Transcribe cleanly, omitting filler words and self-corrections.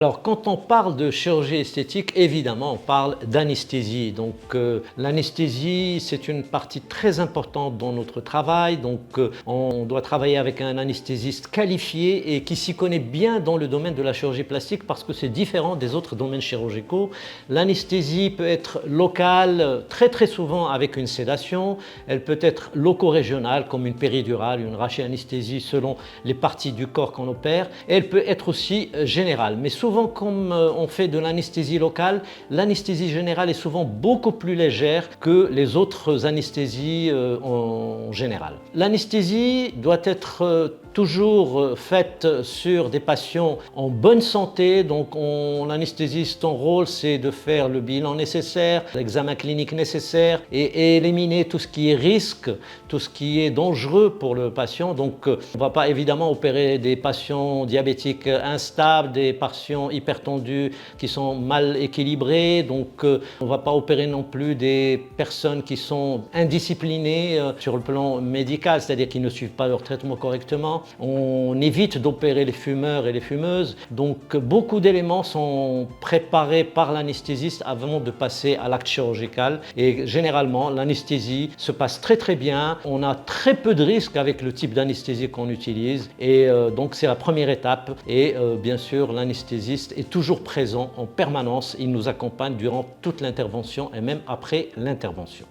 Alors, quand on parle de chirurgie esthétique, évidemment, on parle d'anesthésie. Donc, l'anesthésie, c'est une partie très importante dans notre travail. Donc, on doit travailler avec un anesthésiste qualifié et qui s'y connaît bien dans le domaine de la chirurgie plastique parce que c'est différent des autres domaines chirurgicaux. L'anesthésie peut être locale, très souvent avec une sédation. Elle peut être loco-régionale, comme une péridurale, une rachianesthésie selon les parties du corps qu'on opère. Et elle peut être aussi générale. Mais souvent, comme on fait de l'anesthésie locale, l'anesthésie générale est souvent beaucoup plus légère que les autres anesthésies en général. L'anesthésie doit être toujours faite sur des patients en bonne santé. Donc l'anesthésiste, son rôle, c'est de faire le bilan nécessaire, l'examen clinique nécessaire et éliminer tout ce qui est risque, tout ce qui est dangereux pour le patient. Donc on ne va pas évidemment opérer des patients diabétiques instables, des patients hypertendus qui sont mal équilibrés. Donc on ne va pas opérer non plus des personnes qui sont indisciplinées sur le plan médical, c'est-à-dire qui ne suivent pas leur traitement correctement. On évite d'opérer les fumeurs et les fumeuses. Donc beaucoup d'éléments sont préparés par l'anesthésiste avant de passer à l'acte chirurgical. Et généralement, l'anesthésie se passe très bien. On a très peu de risques avec le type d'anesthésie qu'on utilise. Et donc c'est la première étape. Et bien sûr, l'anesthésiste est toujours présent en permanence. Il nous accompagne durant toute l'intervention et même après l'intervention.